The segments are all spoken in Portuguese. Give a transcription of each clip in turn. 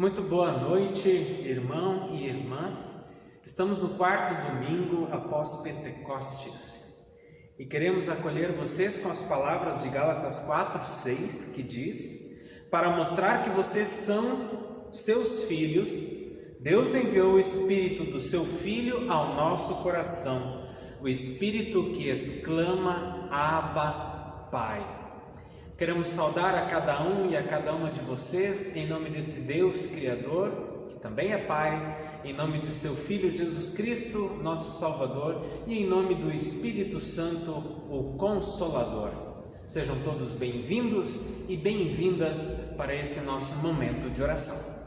Muito boa noite, irmão e irmã. Estamos no quarto domingo após Pentecostes e queremos acolher vocês com as palavras de Gálatas 4:6, que diz: para mostrar que vocês são seus filhos, Deus enviou o Espírito do seu Filho ao nosso coração, o Espírito que exclama: Abba, Pai. Queremos saudar a cada um e a cada uma de vocês, em nome desse Deus Criador, que também é Pai, em nome de seu Filho Jesus Cristo, nosso Salvador, e em nome do Espírito Santo, o Consolador. Sejam todos bem-vindos e bem-vindas para esse nosso momento de oração.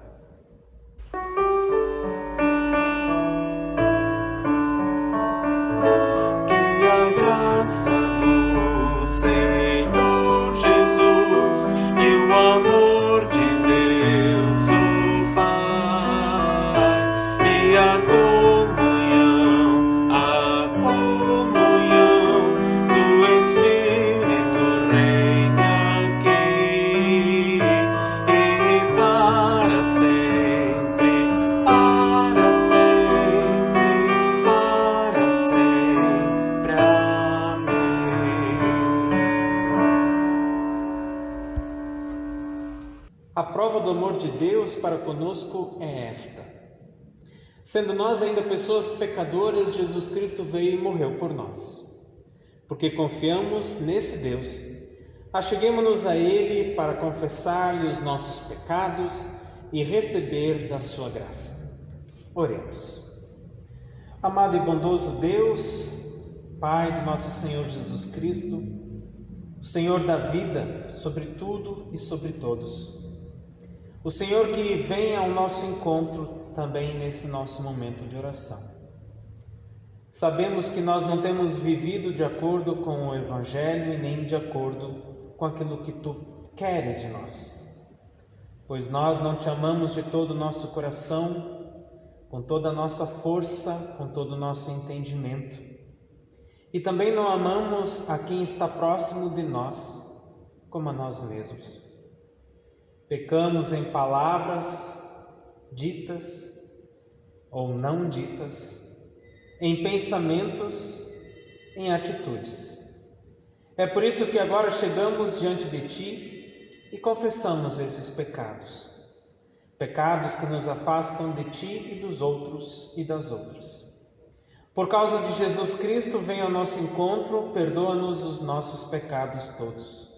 Que a graça do Senhor Jesus e o amor de Deus o Pai e a comunhão do Espírito reine aqui e para sempre, para sempre, para sempre. Amém. A prova do amor de Deus para conosco é esta: sendo nós ainda pessoas pecadoras, Jesus Cristo veio e morreu por nós. Porque confiamos nesse Deus, acheguemo-nos a Ele para confessar-lhe os nossos pecados e receber da sua graça. Oremos. Amado e bondoso Deus, Pai de nosso Senhor Jesus Cristo, o Senhor da vida sobre tudo e sobre todos, o Senhor que vem ao nosso encontro também nesse nosso momento de oração. Sabemos que nós não temos vivido de acordo com o Evangelho e nem de acordo com aquilo que Tu queres de nós, pois nós não Te amamos de todo o nosso coração, com toda a nossa força, com todo o nosso entendimento, e também não amamos a quem está próximo de nós como a nós mesmos. Pecamos em palavras ditas ou não ditas, em pensamentos, em atitudes. É por isso que agora chegamos diante de Ti e confessamos esses pecados. Pecados que nos afastam de Ti e dos outros e das outras. Por causa de Jesus Cristo, vem ao nosso encontro, perdoa-nos os nossos pecados todos.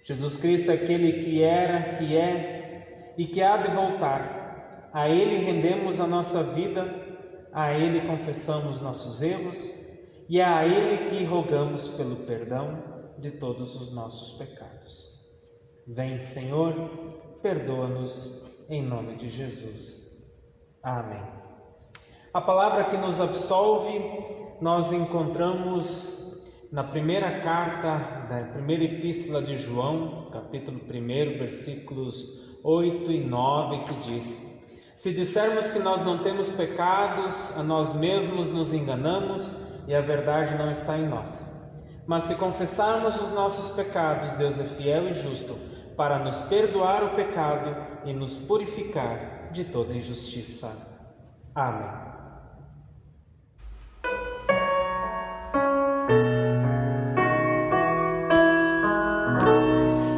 Jesus Cristo é aquele que era, que é e que há de voltar. A Ele rendemos a nossa vida, a Ele confessamos nossos erros e é a Ele que rogamos pelo perdão de todos os nossos pecados. Vem, Senhor, perdoa-nos em nome de Jesus. Amém. A palavra que nos absolve nós encontramos na primeira carta, da primeira epístola de João, capítulo 1, versículos 8 e 9, que diz: se dissermos que nós não temos pecados, a nós mesmos nos enganamos e a verdade não está em nós. Mas se confessarmos os nossos pecados, Deus é fiel e justo para nos perdoar o pecado e nos purificar de toda injustiça. Amém.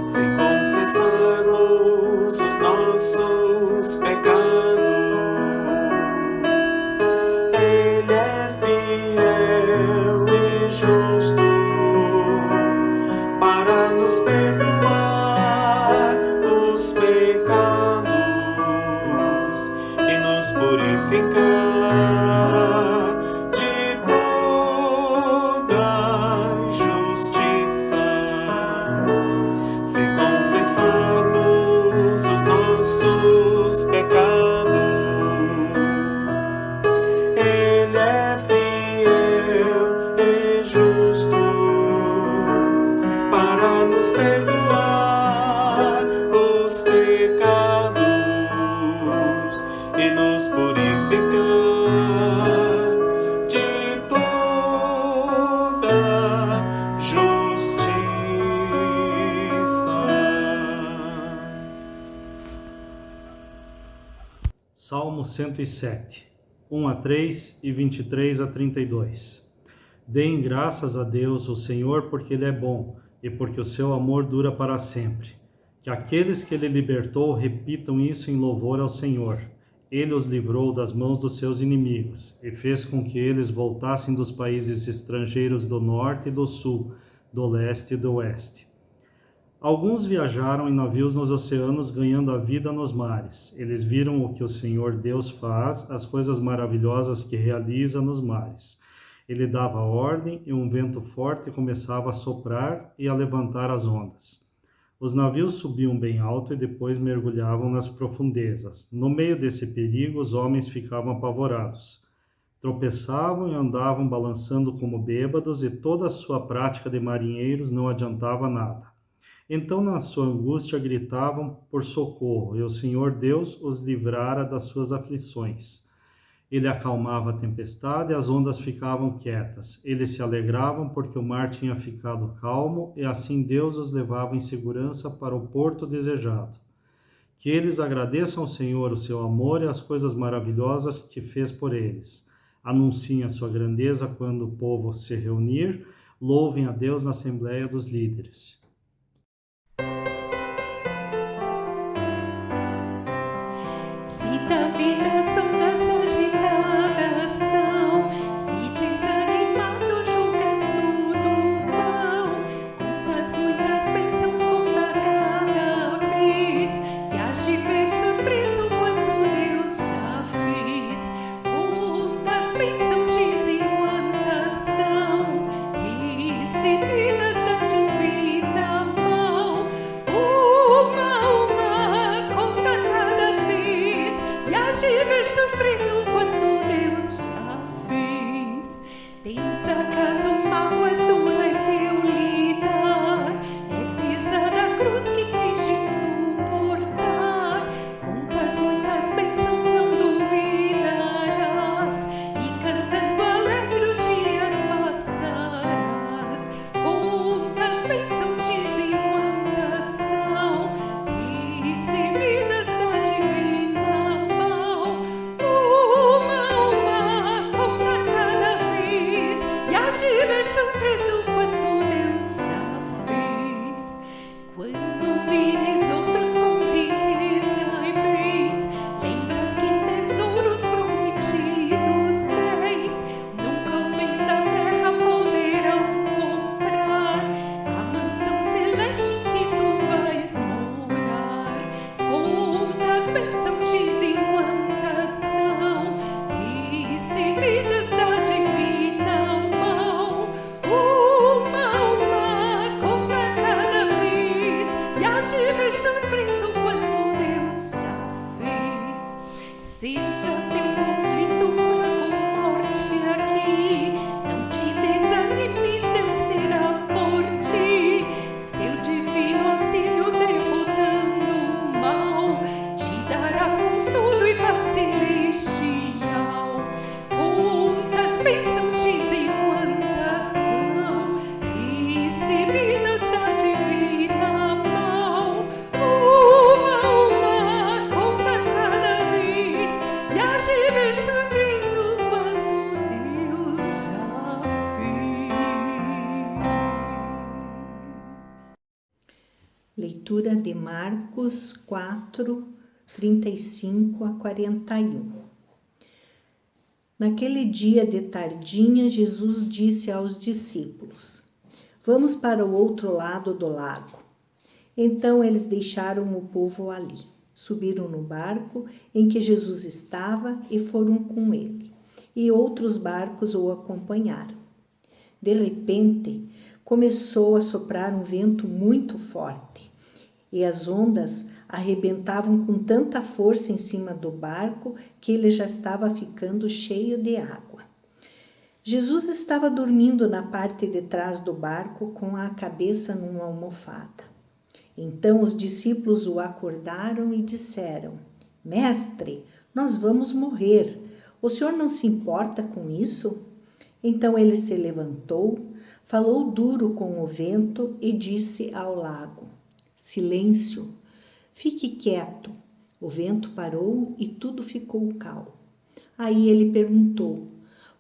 Se confessarmos os nossos pecados, Ele é fiel e justo para nos perdoar os pecados e nos purificar de toda injustiça. Se confessarmos os nossos pecados, Ele é fiel e justo 107, 1 a 3 e 23 a 32. Deem graças a Deus, o Senhor, porque Ele é bom e porque o seu amor dura para sempre. Que aqueles que Ele libertou repitam isso em louvor ao Senhor. Ele os livrou das mãos dos seus inimigos e fez com que eles voltassem dos países estrangeiros do norte e do sul, do leste e do oeste. Alguns viajaram em navios nos oceanos, ganhando a vida nos mares. Eles viram o que o Senhor Deus faz, as coisas maravilhosas que realiza nos mares. Ele dava ordem e um vento forte começava a soprar e a levantar as ondas. Os navios subiam bem alto e depois mergulhavam nas profundezas. No meio desse perigo, os homens ficavam apavorados. Tropeçavam e andavam balançando como bêbados, e toda a sua prática de marinheiros não adiantava nada. Então, na sua angústia, gritavam por socorro, e o Senhor Deus os livrara das suas aflições. Ele acalmava a tempestade e as ondas ficavam quietas. Eles se alegravam porque o mar tinha ficado calmo, e assim Deus os levava em segurança para o porto desejado. Que eles agradeçam ao Senhor o seu amor e as coisas maravilhosas que fez por eles. Anunciem a sua grandeza quando o povo se reunir. Louvem a Deus na Assembleia dos Líderes. Se da vida as ondas agitadas são, se desanimado julgas tudo vão, contas muitas bênçãos, conta cada vez, e has de ver surpreso quanto Deus já fez. Quantas bênçãos dizem quantas são, recebidas da divina mão, uma conta cada vez, e has de ver surpreso quanto Deus já fez. Tens acaso mágoas, dura é teu lidar, é pesada a cruz que tens de suportar. Contas muitas bênçãos, não duvidarás, e cantando alegre os dias passarás. Quantas bênçãos dizem quantas são, recebidas da divina mão, uma conta cada vez, e has de ver surpreso quanto Deus já fez. Quando vires outros com riqueza e bens, lembras que tesouros prometidos tens. Nunca os bens da terra poderão comprar a mansão celeste em que tu vais morar. Quantas bênçãos dizem quantas são, recebidas da divina mão, uma conta cada vez, e has de ver surpreso quanto Deus já fez. Seja teu conflito fraco ou forte aqui, não te desanimes, Deus será por ti. Seu divino auxílio derrotando o mal, te dará consolo e paz celestial. Quantas bênçãos dizem quantas são, recebidas da divina mão, uma conta cada vez, e has de ver surpreso quanto Deus já fez. Leitura de Marcos 4, 35 a 41. Naquele dia de tardinha, Jesus disse aos discípulos: Vamos para o outro lado do lago. Então eles deixaram o povo ali, subiram no barco em que Jesus estava e foram com ele, e outros barcos o acompanharam. De repente, começou a soprar um vento muito forte, e as ondas arrebentavam com tanta força em cima do barco que ele já estava ficando cheio de água. Jesus estava dormindo na parte de trás do barco com a cabeça numa almofada. Então os discípulos o acordaram e disseram: Mestre, nós vamos morrer. O senhor não se importa com isso? Então ele se levantou, falou duro com o vento e disse ao lago: Silêncio, fique quieto. O vento parou e tudo ficou calmo. Aí ele perguntou: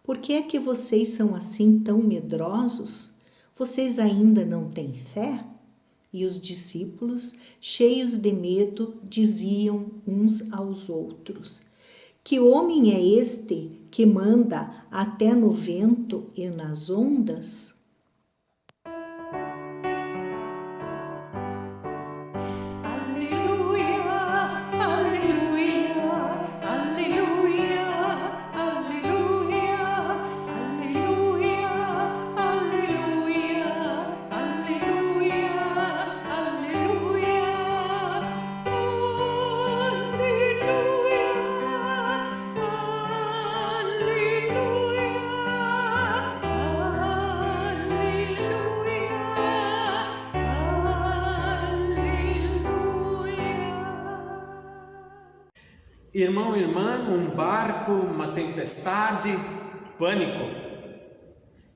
por que é que vocês são assim tão medrosos? Vocês ainda não têm fé? E os discípulos, cheios de medo, diziam uns aos outros: que homem é este que manda até no vento e nas ondas? Irmão, irmã, um barco, uma tempestade, pânico.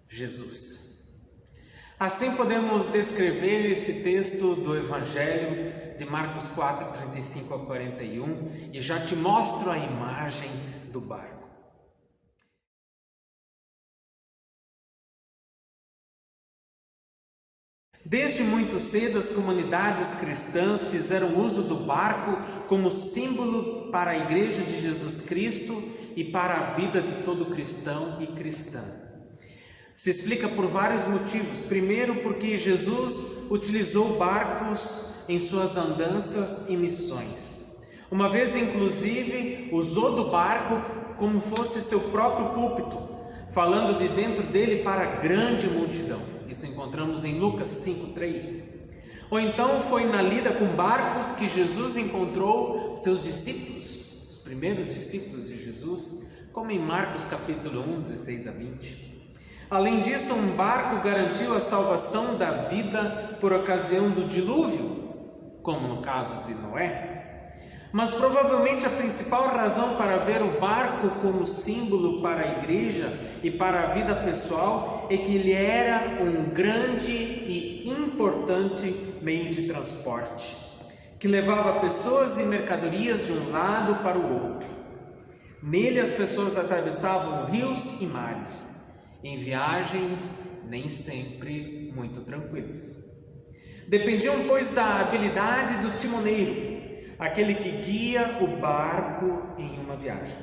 Jesus. Assim podemos descrever esse texto do Evangelho de Marcos 4, 35 a 41, e já te mostro a imagem do barco. Desde muito cedo, as comunidades cristãs fizeram uso do barco como símbolo para a Igreja de Jesus Cristo e para a vida de todo cristão e cristã. Se explica por vários motivos. Primeiro, porque Jesus utilizou barcos em suas andanças e missões. Uma vez, inclusive, usou do barco como fosse seu próprio púlpito, falando de dentro dele para a grande multidão. Isso encontramos em Lucas 5:3. Ou então foi na lida com barcos que Jesus encontrou seus discípulos, os primeiros discípulos de Jesus, como em Marcos capítulo 1, 16 a 20. Além disso, um barco garantiu a salvação da vida por ocasião do dilúvio, como no caso de Noé. Mas provavelmente a principal razão para ver o barco como símbolo para a igreja e para a vida pessoal é que ele era um grande e importante meio de transporte, que levava pessoas e mercadorias de um lado para o outro. Nele as pessoas atravessavam rios e mares, em viagens nem sempre muito tranquilas. Dependiam, pois, da habilidade do timoneiro, aquele que guia o barco em uma viagem.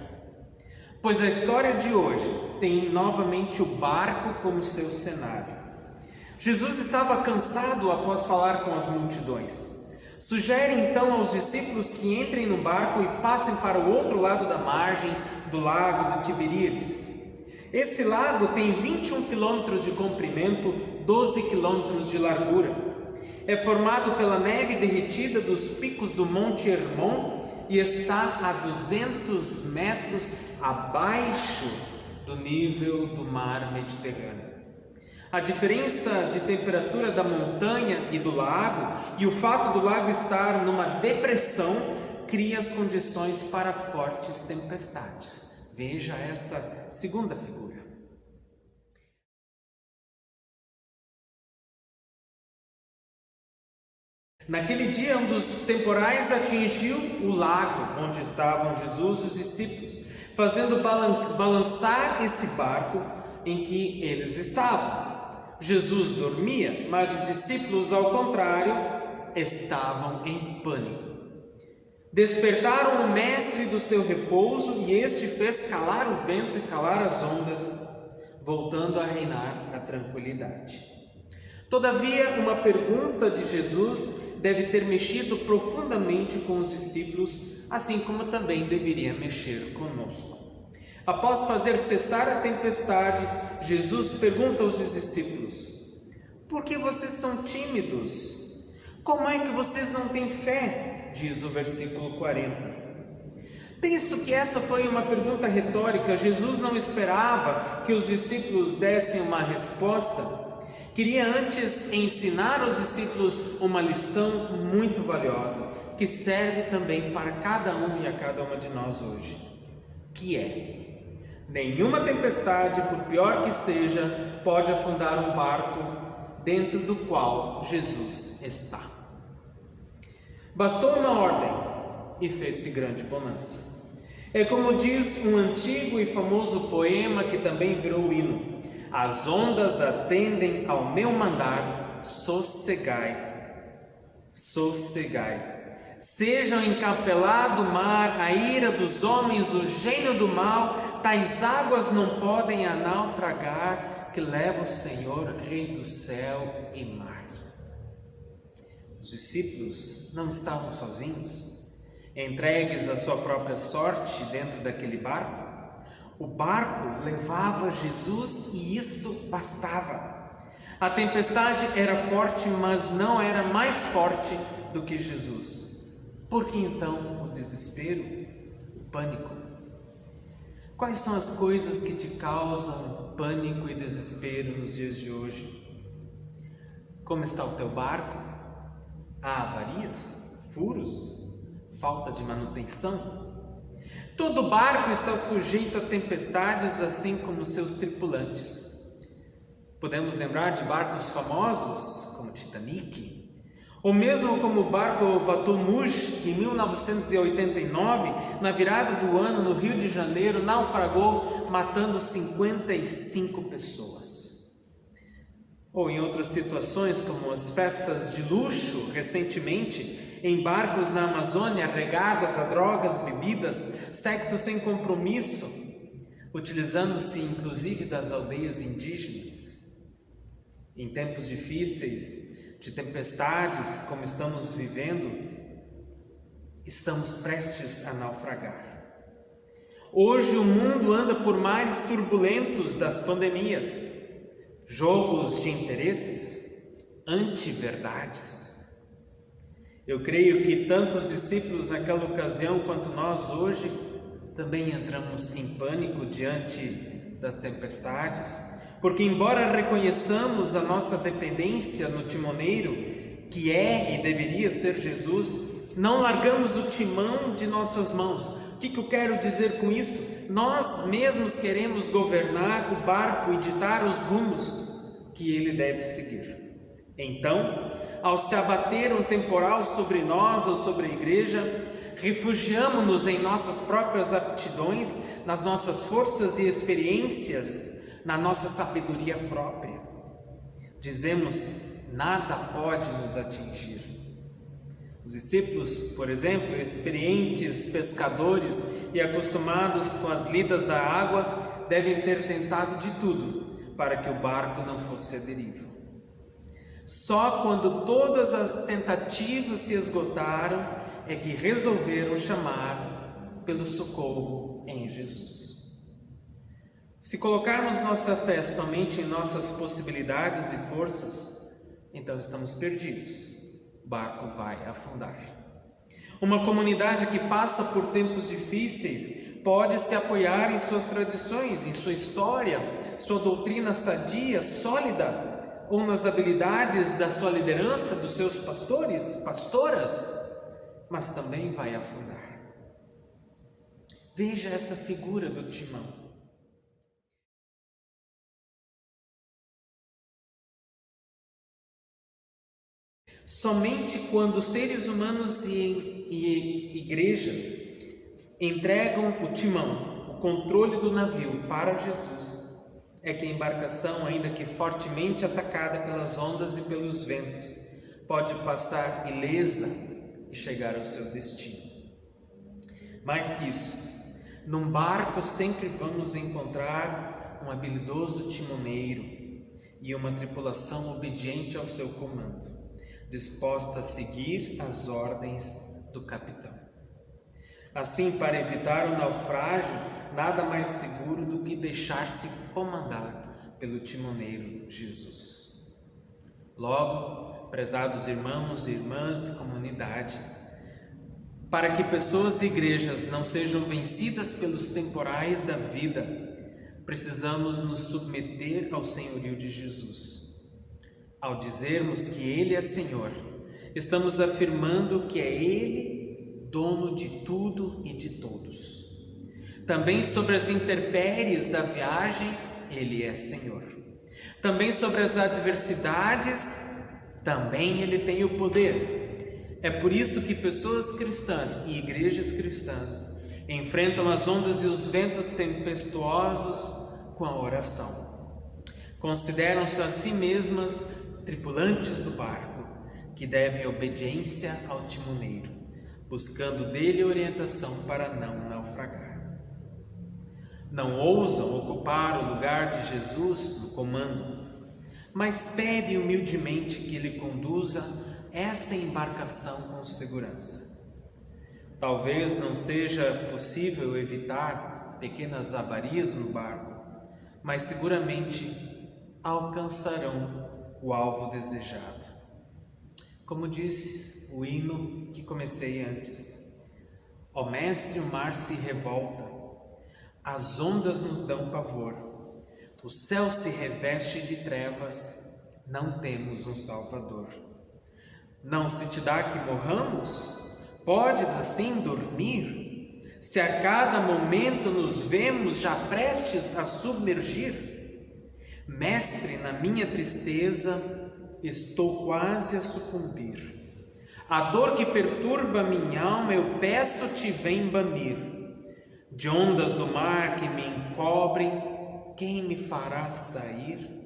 Pois a história de hoje tem novamente o barco como seu cenário. Jesus estava cansado após falar com as multidões. Sugere então aos discípulos que entrem no barco e passem para o outro lado da margem do lago de Tiberíades. Esse lago tem 21 quilômetros de comprimento, 12 quilômetros de largura. É formado pela neve derretida dos picos do Monte Hermon e está a 200 metros abaixo do nível do mar Mediterrâneo. A diferença de temperatura da montanha e do lago e o fato do lago estar numa depressão cria as condições para fortes tempestades. Veja esta segunda figura. Naquele dia, um dos temporais atingiu o lago onde estavam Jesus e os discípulos, fazendo balançar esse barco em que eles estavam. Jesus dormia, mas os discípulos, ao contrário, estavam em pânico. Despertaram o mestre do seu repouso e este fez calar o vento e calar as ondas, voltando a reinar a tranquilidade. Todavia, uma pergunta de Jesus deve ter mexido profundamente com os discípulos, assim como também deveria mexer conosco. Após fazer cessar a tempestade, Jesus pergunta aos discípulos: por que vocês são tímidos? Como é que vocês não têm fé? Diz o versículo 40. Penso que essa foi uma pergunta retórica. Jesus não esperava que os discípulos dessem uma resposta. Queria antes ensinar aos discípulos uma lição muito valiosa, que serve também para cada um e a cada uma de nós hoje, que é: nenhuma tempestade, por pior que seja, pode afundar um barco dentro do qual Jesus está. Bastou uma ordem, e fez-se grande bonança. É como diz um antigo e famoso poema que também virou hino: as ondas atendem ao meu mandar, sossegai, sossegai. Sejam encapelado o mar, a ira dos homens, o gênio do mal, tais águas não podem a nau tragar, que leva o Senhor, Rei do céu e mar. Os discípulos não estavam sozinhos, entregues à sua própria sorte dentro daquele barco. O barco levava Jesus e isto bastava. A tempestade era forte, mas não era mais forte do que Jesus. Por que então o desespero, o pânico? Quais são as coisas que te causam pânico e desespero nos dias de hoje? Como está o teu barco? Há avarias, furos, falta de manutenção? Todo barco está sujeito a tempestades, assim como seus tripulantes. Podemos lembrar de barcos famosos como Titanic, ou mesmo como o barco Bateau Rouge, que em 1989, na virada do ano no Rio de Janeiro, naufragou, matando 55 pessoas. Ou em outras situações, como as festas de luxo, recentemente, em barcos na Amazônia, regadas a drogas, bebidas, sexo sem compromisso, utilizando-se inclusive das aldeias indígenas. Em tempos difíceis, de tempestades como estamos vivendo, estamos prestes a naufragar. Hoje o mundo anda por mares turbulentos das pandemias, jogos de interesses, anti-verdades. Eu creio que tanto os discípulos naquela ocasião quanto nós hoje também entramos em pânico diante das tempestades, porque embora reconheçamos a nossa dependência no timoneiro, que é e deveria ser Jesus, não largamos o timão de nossas mãos. O que eu quero dizer com isso? Nós mesmos queremos governar o barco e ditar os rumos que ele deve seguir. Então, ao se abater um temporal sobre nós ou sobre a igreja, refugiamo-nos em nossas próprias aptidões, nas nossas forças e experiências, na nossa sabedoria própria. Dizemos: nada pode nos atingir. Os discípulos, por exemplo, experientes pescadores e acostumados com as lidas da água, devem ter tentado de tudo para que o barco não fosse à deriva. Só quando todas as tentativas se esgotaram é que resolveram chamar pelo socorro em Jesus. Se colocarmos nossa fé somente em nossas possibilidades e forças, então estamos perdidos. O barco vai afundar. Uma comunidade que passa por tempos difíceis pode se apoiar em suas tradições, em sua história, sua doutrina sadia, sólida, ou nas habilidades da sua liderança, dos seus pastores, pastoras, mas também vai afundar. Veja essa figura do timão. Somente quando seres humanos e igrejas entregam o timão, o controle do navio para Jesus, é que a embarcação, ainda que fortemente atacada pelas ondas e pelos ventos, pode passar ilesa e chegar ao seu destino. Mais que isso, num barco sempre vamos encontrar um habilidoso timoneiro e uma tripulação obediente ao seu comando, disposta a seguir as ordens do capitão. Assim, para evitar o naufrágio, nada mais seguro do que deixar-se comandar pelo timoneiro Jesus. Logo, prezados irmãos e irmãs, comunidade, para que pessoas e igrejas não sejam vencidas pelos temporais da vida, precisamos nos submeter ao senhorio de Jesus. Ao dizermos que Ele é Senhor, estamos afirmando que é Ele dono de tudo e de todos. Também sobre as intempéries da viagem, Ele é Senhor. Também sobre as adversidades, também Ele tem o poder. É por isso que pessoas cristãs e igrejas cristãs enfrentam as ondas e os ventos tempestuosos com a oração. Consideram-se a si mesmas tripulantes do barco, que devem obediência ao timoneiro, buscando dele orientação para não naufragar. Não ousam ocupar o lugar de Jesus no comando, mas pedem humildemente que ele conduza essa embarcação com segurança. Talvez não seja possível evitar pequenas avarias no barco, mas seguramente alcançarão o alvo desejado. Como disse o hino que comecei antes: ó Mestre, o mar se revolta, as ondas nos dão pavor, o céu se reveste de trevas, não temos um Salvador. Não se te dá que morramos? Podes assim dormir? Se a cada momento nos vemos já prestes a submergir? Mestre, na minha tristeza estou quase a sucumbir. A dor que perturba minha alma eu peço-te, vem banir. De ondas do mar que me encobrem, quem me fará sair?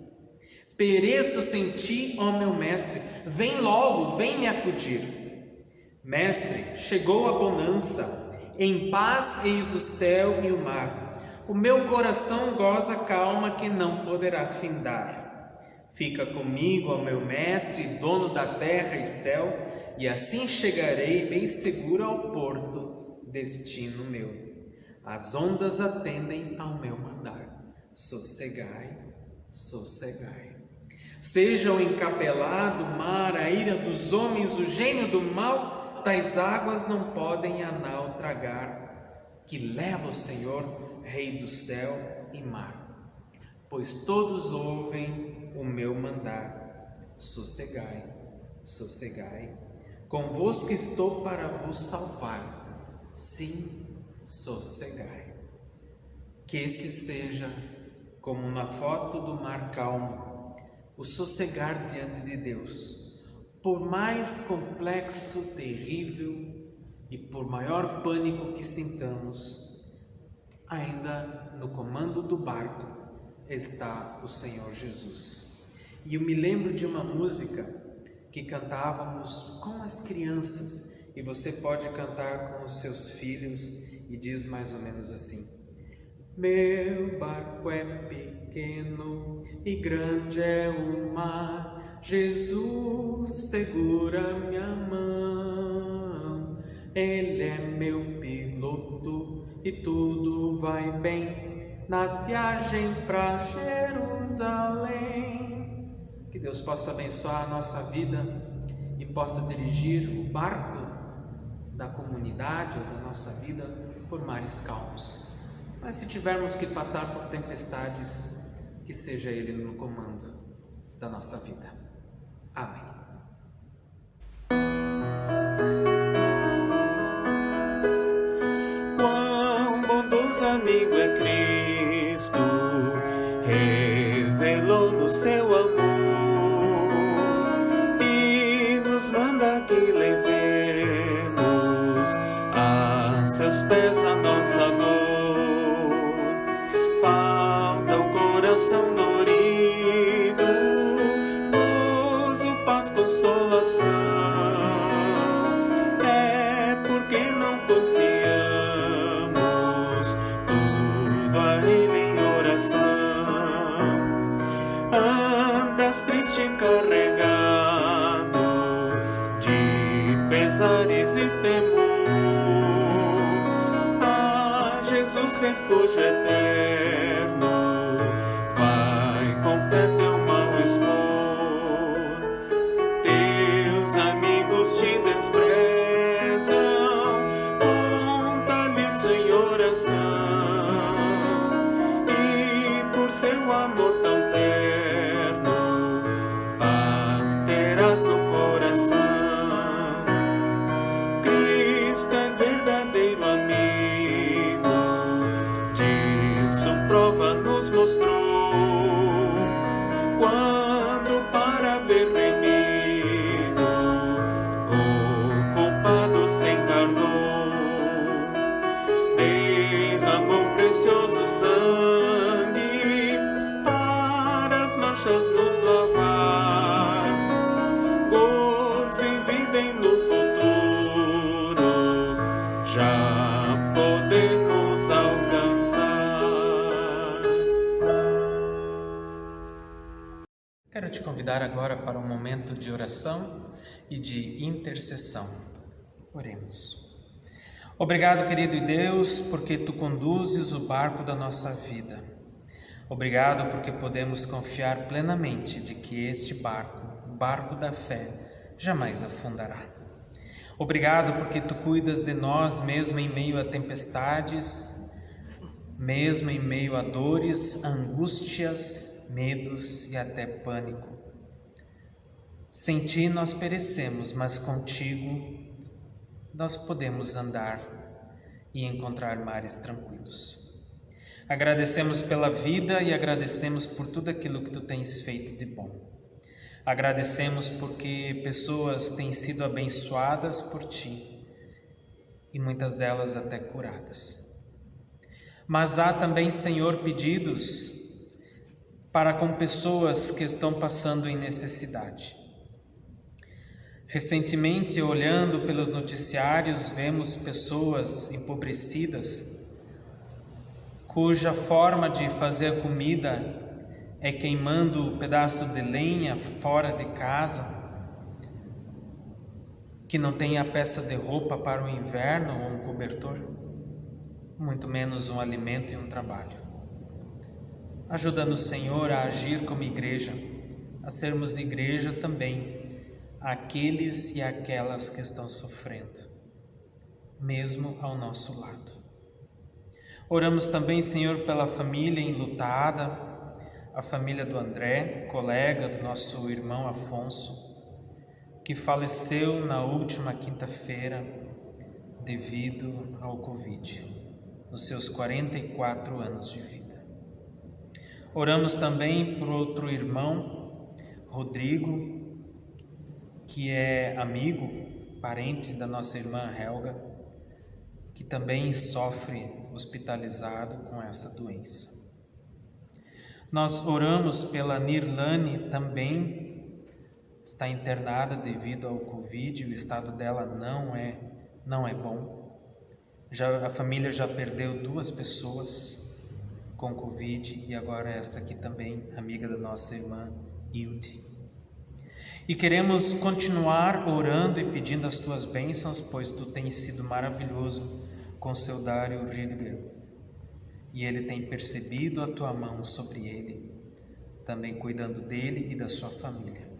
Pereço sem ti, ó meu mestre, vem logo, vem me acudir. Mestre, chegou a bonança, em paz eis o céu e o mar. O meu coração goza calma que não poderá findar. Fica comigo, ó meu mestre, dono da terra e céu, e assim chegarei bem seguro ao porto, destino meu. As ondas atendem ao meu mandar. Sossegai, sossegai. Seja o encapelado mar, a ira dos homens, o gênio do mal, tais águas não podem a nau tragar, que leva o Senhor, Rei do céu e mar. Pois todos ouvem o meu mandar. Sossegai, sossegai. Convosco estou para vos salvar. Sim, sossegai. Que esse seja, como na foto do mar calmo, o sossegar diante de Deus, por mais complexo, terrível e por maior pânico que sintamos, ainda no comando do barco está o Senhor Jesus. E eu me lembro de uma música que cantávamos com as crianças, e você pode cantar com os seus filhos, e diz mais ou menos assim: meu barco é pequeno e grande é o mar, Jesus segura minha mão. Ele é meu piloto e tudo vai bem na viagem para Jerusalém. Que Deus possa abençoar a nossa vida e possa dirigir o barco da comunidade ou da nossa vida por mares calmos. Mas se tivermos que passar por tempestades, que seja Ele no comando da nossa vida. Amém. Quão bondoso amigo é Cristo, revelou-nos seu amor e nos manda que levemos a seus pés a nossa dor. Falta o coração dorido, gozo, paz, consolação. É porque não confiamos tudo a Ele em oração. Andas triste e carregado de pesares e temor. Jesus, refúgio eterno, vai com fé teu mal expor. Teus amigos te desprezam, conta-lhes em oração, e por seu amor tão terno, paz terás no coração. Cristo é verdadeiro amigo, prova nos mostrou, quando para ver remido o deixa-os nos louvar. Gozo e vida e no futuro já podemos alcançar. Quero te convidar agora para um momento de oração e de intercessão. Oremos. Obrigado, querido Deus, porque Tu conduzes o barco da nossa vida. Obrigado porque podemos confiar plenamente de que este barco, o barco da fé, jamais afundará. Obrigado porque Tu cuidas de nós mesmo em meio a tempestades, mesmo em meio a dores, angústias, medos e até pânico. Sem Ti nós perecemos, mas contigo nós podemos andar e encontrar mares tranquilos. Agradecemos pela vida e agradecemos por tudo aquilo que Tu tens feito de bom. Agradecemos porque pessoas têm sido abençoadas por Ti e muitas delas até curadas. Mas há também, Senhor, pedidos para com pessoas que estão passando em necessidade. Recentemente, olhando pelos noticiários, vemos pessoas empobrecidas, cuja forma de fazer a comida é queimando um pedaço de lenha fora de casa, que não tem a peça de roupa para o inverno ou um cobertor, muito menos um alimento e um trabalho. Ajuda-nos, Senhor, a agir como igreja, a sermos igreja também, aqueles e aquelas que estão sofrendo, mesmo ao nosso lado. Oramos também, Senhor, pela família enlutada, a família do André, colega do nosso irmão Afonso, que faleceu na última quinta-feira devido ao Covid, nos seus 44 anos de vida. Oramos também por outro irmão, Rodrigo, que é amigo, parente da nossa irmã Helga, que também sofre hospitalizado com essa doença. Nós oramos pela Nirlane, também está internada devido ao Covid, o estado dela não é bom. A família já perdeu 2 pessoas com Covid e agora esta aqui também, amiga da nossa irmã Hilde. E queremos continuar orando e pedindo as Tuas bênçãos, pois Tu tens sido maravilhoso com seu Dário Rüdiger. E ele tem percebido a Tua mão sobre ele, também cuidando dele e da sua família.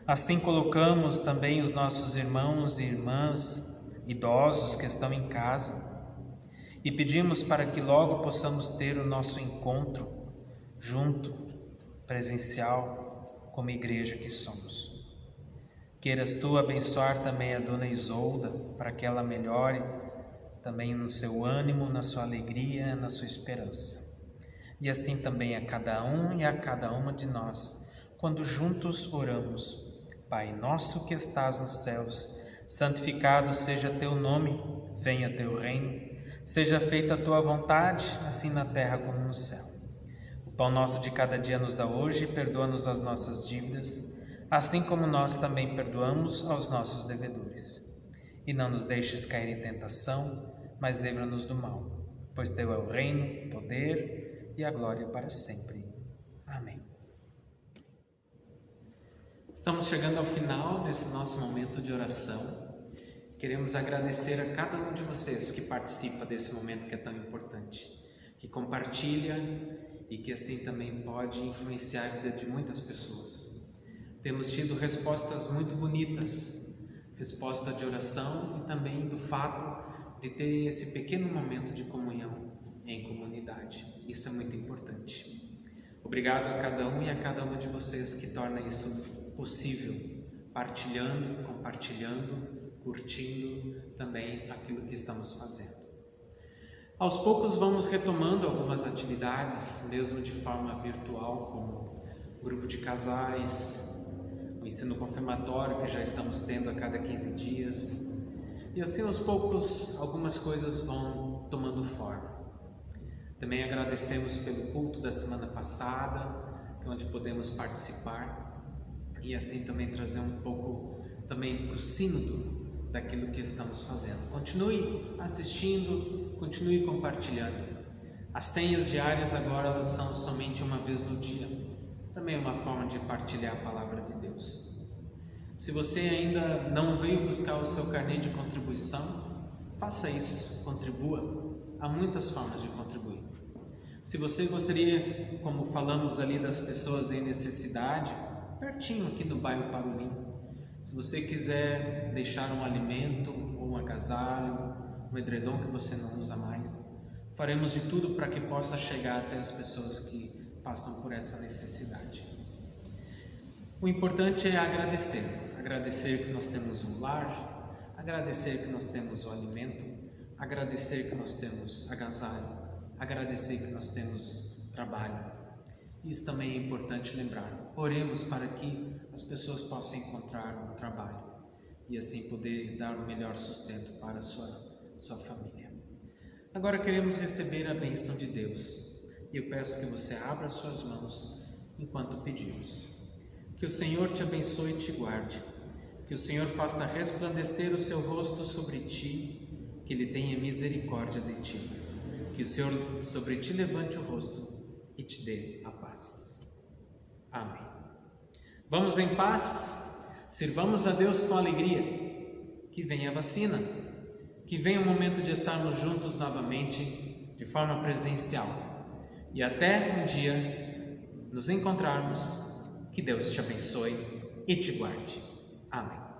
Assim colocamos também os nossos irmãos e irmãs idosos que estão em casa e pedimos para que logo possamos ter o nosso encontro junto, presencial, como igreja que somos. Queiras Tu abençoar também a Dona Isolda, para que ela melhore também no seu ânimo, na sua alegria, na sua esperança. E assim também a cada um e a cada uma de nós, quando juntos oramos: Pai nosso que estás nos céus, santificado seja Teu nome, venha Teu reino, seja feita a Tua vontade, assim na terra como no céu. O pão nosso de cada dia nos dá hoje, e perdoa-nos as nossas dívidas, assim como nós também perdoamos aos nossos devedores. E não nos deixes cair em tentação, mas livra-nos do mal, pois Teu é o reino, o poder e a glória para sempre. Amém. Estamos chegando ao final desse nosso momento de oração. Queremos agradecer a cada um de vocês que participa desse momento que é tão importante, que compartilha e que assim também pode influenciar a vida de muitas pessoas. Temos tido respostas muito bonitas, resposta de oração e também do fato de terem esse pequeno momento de comunhão em comunidade. Isso é muito importante. Obrigado a cada um e a cada uma de vocês que torna isso possível, partilhando, compartilhando, curtindo também aquilo que estamos fazendo. Aos poucos vamos retomando algumas atividades, mesmo de forma virtual, como grupo de casais, o ensino confirmatório que já estamos tendo a cada 15 dias. E assim aos poucos algumas coisas vão tomando forma. Também agradecemos pelo culto da semana passada, onde podemos participar e assim também trazer um pouco também para o sínodo daquilo que estamos fazendo. Continue assistindo, continue compartilhando. As senhas diárias agora elas são somente uma vez no dia. Também é uma forma de partilhar a palavra de Deus. Se você ainda não veio buscar o seu carnê de contribuição, faça isso, contribua. Há muitas formas de contribuir. Se você gostaria, como falamos ali, das pessoas em necessidade, pertinho aqui no bairro Parolim, se você quiser deixar um alimento ou um agasalho, um edredom que você não usa mais, faremos de tudo para que possa chegar até as pessoas que passam por essa necessidade. O importante é agradecer que nós temos um lar, agradecer que nós temos o alimento, agradecer que nós temos agasalho, agradecer que nós temos trabalho. Isso também é importante lembrar. Oremos para que as pessoas possam encontrar um trabalho e assim poder dar o melhor sustento para a sua família. Agora queremos receber a bênção de Deus e eu peço que você abra suas mãos enquanto pedimos. Que o Senhor te abençoe e te guarde, que o Senhor faça resplandecer o seu rosto sobre ti, que Ele tenha misericórdia de ti, que o Senhor sobre ti levante o rosto e te dê a paz. Amém. Vamos em paz, sirvamos a Deus com alegria, que venha a vacina, que venha o momento de estarmos juntos novamente de forma presencial e até um dia nos encontrarmos. Que Deus te abençoe e te guarde. Amém.